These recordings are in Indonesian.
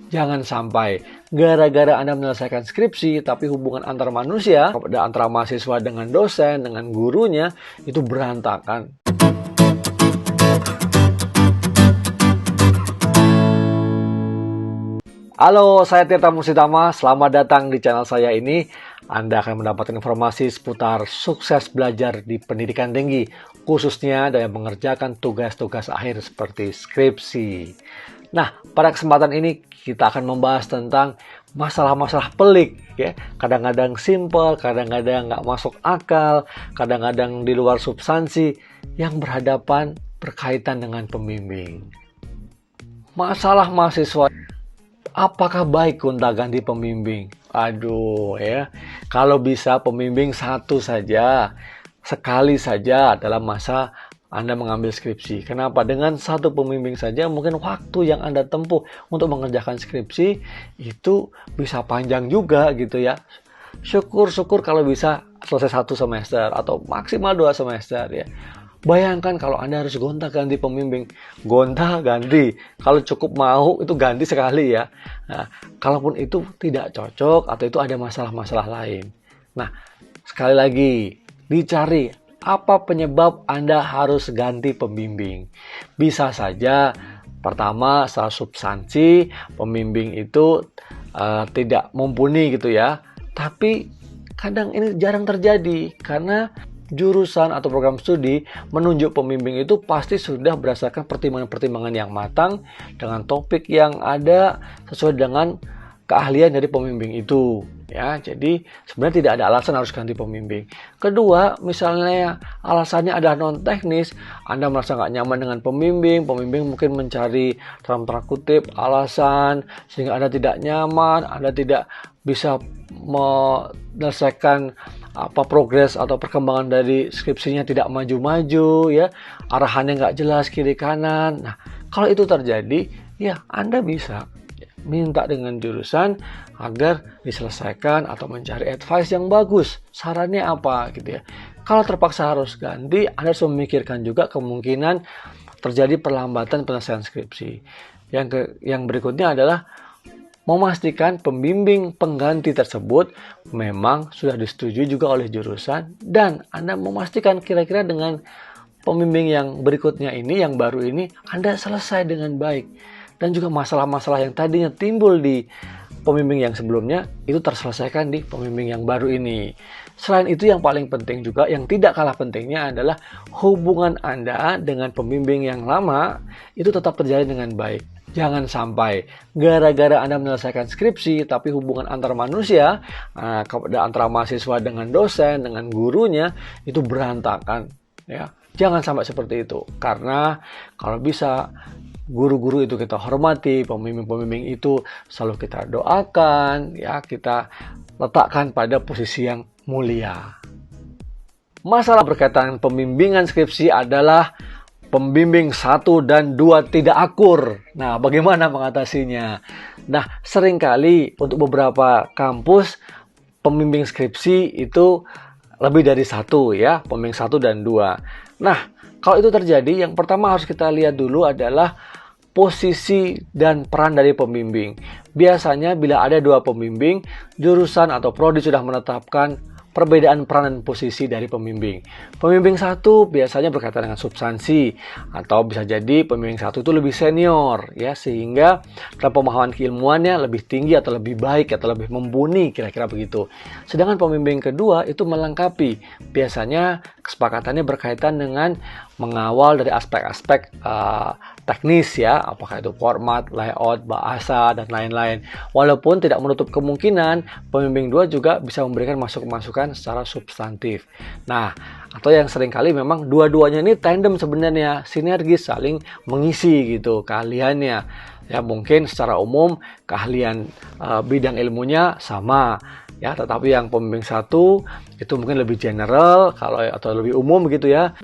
Jangan sampai gara-gara Anda menyelesaikan skripsi, tapi hubungan antar manusia, antara mahasiswa dengan dosen, dengan gurunya, itu berantakan. Halo, saya Tirta Musitama. Selamat datang di channel saya ini. Anda akan mendapatkan informasi seputar sukses belajar di pendidikan tinggi, khususnya dalam mengerjakan tugas-tugas akhir seperti skripsi. Nah, pada kesempatan ini kita akan membahas tentang masalah-masalah pelik, ya. Kadang-kadang simple, kadang-kadang nggak masuk akal, kadang-kadang di luar substansi yang berkaitan dengan pembimbing. Masalah mahasiswa, apakah baik gonta-ganti pembimbing? Aduh, ya. Kalau bisa pembimbing satu saja, sekali saja dalam masa Anda mengambil skripsi. Kenapa? Dengan satu pembimbing saja mungkin waktu yang Anda tempuh untuk mengerjakan skripsi itu bisa panjang juga gitu ya. Syukur-syukur kalau bisa selesai 1 semester atau maksimal 2 semester ya. Bayangkan kalau Anda harus gonta-ganti pembimbing. Gonta-ganti. Kalau cukup mau itu ganti sekali ya. Nah, kalaupun itu tidak cocok atau itu ada masalah-masalah lain. Nah, sekali lagi dicari apa penyebab Anda harus ganti pembimbing. Bisa saja pertama secara substansi pembimbing itu tidak mumpuni gitu ya. Tapi kadang ini jarang terjadi karena jurusan atau program studi menunjuk pembimbing itu pasti sudah berdasarkan pertimbangan-pertimbangan yang matang dengan topik yang ada sesuai dengan keahlian dari pembimbing itu. Ya, jadi sebenarnya tidak ada alasan harus ganti pembimbing. Kedua, misalnya alasannya adalah non teknis, Anda merasa nggak nyaman dengan pembimbing mungkin mencari dalam tanda kutip alasan sehingga Anda tidak nyaman, Anda tidak bisa menyelesaikan progres atau perkembangan dari skripsinya tidak maju-maju ya, arahannya nggak jelas kiri kanan. Nah, kalau itu terjadi, ya Anda bisa minta dengan jurusan agar diselesaikan atau mencari advice yang bagus. Sarannya apa gitu ya. Kalau terpaksa harus ganti, Anda harus memikirkan juga kemungkinan terjadi perlambatan penyelesaian skripsi. Yang berikutnya adalah memastikan pembimbing pengganti tersebut memang sudah disetujui juga oleh jurusan dan Anda memastikan kira-kira dengan pembimbing yang berikutnya ini, yang baru ini, Anda selesai dengan baik. Dan juga masalah-masalah yang tadinya timbul di pembimbing yang sebelumnya itu terselesaikan di pembimbing yang baru ini. Selain itu yang paling penting juga, yang tidak kalah pentingnya adalah hubungan Anda dengan pembimbing yang lama itu tetap terjalin dengan baik. Jangan sampai gara-gara Anda menyelesaikan skripsi tapi hubungan antar manusia, antara mahasiswa dengan dosen, dengan gurunya itu berantakan. Ya. Jangan sampai seperti itu. Karena kalau bisa guru-guru itu kita hormati, pembimbing-pembimbing itu selalu kita doakan, ya kita letakkan pada posisi yang mulia. Masalah berkaitan pembimbingan skripsi adalah pembimbing 1 dan 2 tidak akur. Nah, bagaimana mengatasinya? Nah, seringkali untuk beberapa kampus pembimbing skripsi itu lebih dari 1 ya, pembimbing 1 dan 2. Nah, kalau itu terjadi, yang pertama harus kita lihat dulu adalah posisi dan peran dari pembimbing. Biasanya bila ada 2 pembimbing, jurusan atau prodi sudah menetapkan perbedaan peran dan posisi dari pembimbing. Pembimbing 1 biasanya berkaitan dengan substansi atau bisa jadi pembimbing 1 itu lebih senior ya, sehingga dalam pemahaman keilmuannya lebih tinggi atau lebih baik atau lebih mumpuni, kira-kira begitu. Sedangkan pembimbing kedua itu melengkapi. Biasanya kesepakatannya berkaitan dengan mengawal dari aspek-aspek teknis ya, apakah itu format, layout, bahasa, dan lain-lain. Walaupun tidak menutup kemungkinan pembimbing 2 juga bisa memberikan masukan-masukan secara substantif. Nah, atau yang seringkali memang dua-duanya ini tandem sebenarnya, sinergis, saling mengisi gitu keahliannya. Ya, mungkin secara umum keahlian bidang ilmunya sama ya, tetapi yang pembimbing 1 itu mungkin lebih general atau lebih umum gitu ya.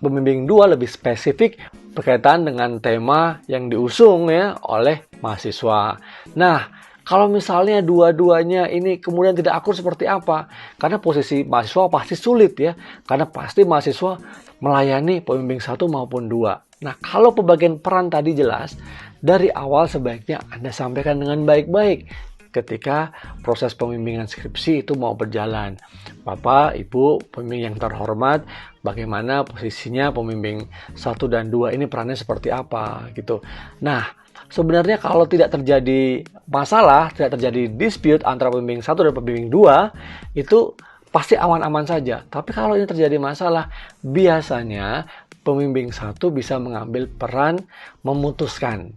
Pembimbing 2 lebih spesifik berkaitan dengan tema yang diusung ya oleh mahasiswa. Nah, kalau misalnya dua-duanya ini kemudian tidak akur seperti apa? Karena posisi mahasiswa pasti sulit ya. Karena pasti mahasiswa melayani pembimbing 1 maupun 2. Nah, kalau pembagian peran tadi jelas, dari awal sebaiknya Anda sampaikan dengan baik-baik ketika proses pembimbingan skripsi itu mau berjalan. Bapak, Ibu, pembimbing yang terhormat, bagaimana posisinya pembimbing 1 dan 2 ini perannya seperti apa gitu. Nah, sebenarnya kalau tidak terjadi masalah, tidak terjadi dispute antara pembimbing 1 dan pembimbing 2, itu pasti aman-aman saja. Tapi kalau ini terjadi masalah, biasanya pembimbing 1 bisa mengambil peran memutuskan.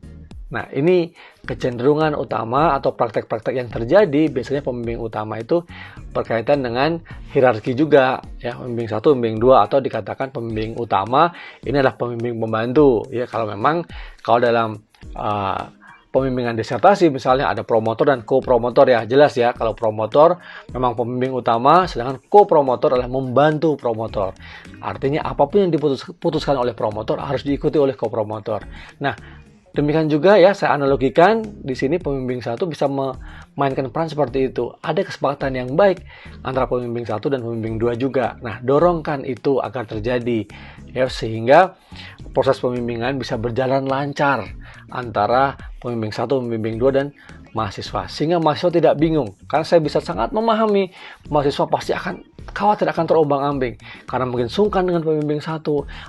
Nah, ini kecenderungan utama atau praktek-praktek yang terjadi. Biasanya pembimbing utama itu berkaitan dengan hierarki juga, ya, pembimbing 1, pembimbing 2, atau dikatakan pembimbing utama ini adalah pembimbing pembantu. Ya, kalau dalam pembimbingan disertasi misalnya ada promotor dan co-promotor, ya jelas ya, kalau promotor memang pembimbing utama, sedangkan co-promotor adalah membantu promotor. Artinya apapun yang diputuskan oleh promotor harus diikuti oleh co-promotor. Nah, demikian juga ya, saya analogikan di sini pembimbing 1 bisa memainkan peran seperti itu. Ada kesepakatan yang baik antara pembimbing 1 dan pembimbing 2 juga. Nah, dorongkan itu agar terjadi ya, sehingga proses pembimbingan bisa berjalan lancar antara pembimbing 1, pembimbing 2 dan mahasiswa. Sehingga mahasiswa tidak bingung. Karena saya bisa sangat memahami mahasiswa pasti akan khawatir akan terombang-ambing karena mungkin sungkan dengan pembimbing 1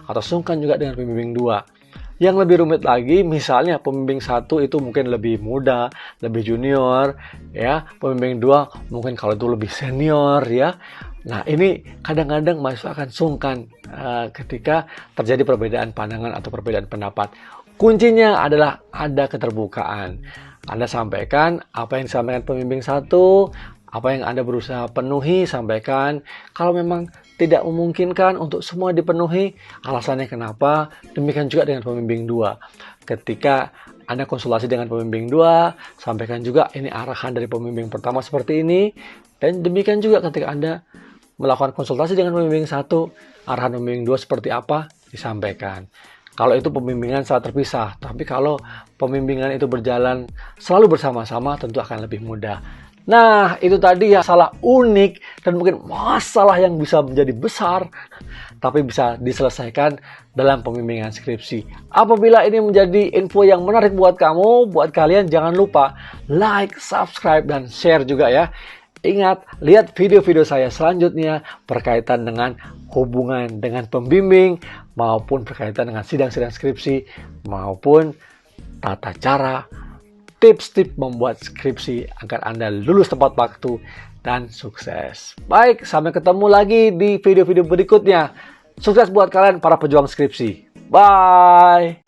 atau sungkan juga dengan pembimbing 2. Yang lebih rumit lagi, misalnya pembimbing 1 itu mungkin lebih muda, lebih junior, ya. Pembimbing 2 mungkin kalau itu lebih senior, ya. Nah, ini kadang-kadang mahasiswa akan sungkan ketika terjadi perbedaan pandangan atau perbedaan pendapat. Kuncinya adalah ada keterbukaan. Anda sampaikan apa yang disampaikan pembimbing 1, apa yang Anda berusaha penuhi, sampaikan. Kalau memang tidak memungkinkan untuk semua dipenuhi, alasannya kenapa, demikian juga dengan pembimbing 2. Ketika Anda konsultasi dengan pembimbing 2, sampaikan juga ini arahan dari pembimbing pertama seperti ini, dan demikian juga ketika Anda melakukan konsultasi dengan pembimbing 1, arahan pembimbing 2 seperti apa, disampaikan. Kalau itu pembimbingan secara terpisah, tapi kalau pembimbingan itu berjalan selalu bersama-sama, tentu akan lebih mudah. Nah, itu tadi ya, masalah unik dan mungkin masalah yang bisa menjadi besar, tapi bisa diselesaikan dalam pembimbingan skripsi. Apabila ini menjadi info yang menarik buat kamu, buat kalian jangan lupa like, subscribe, dan share juga ya. Ingat, lihat video-video saya selanjutnya berkaitan dengan hubungan dengan pembimbing, maupun berkaitan dengan sidang-sidang skripsi, maupun tata cara tips-tips membuat skripsi agar Anda lulus tepat waktu dan sukses. Baik, sampai ketemu lagi di video-video berikutnya. Sukses buat kalian para pejuang skripsi. Bye!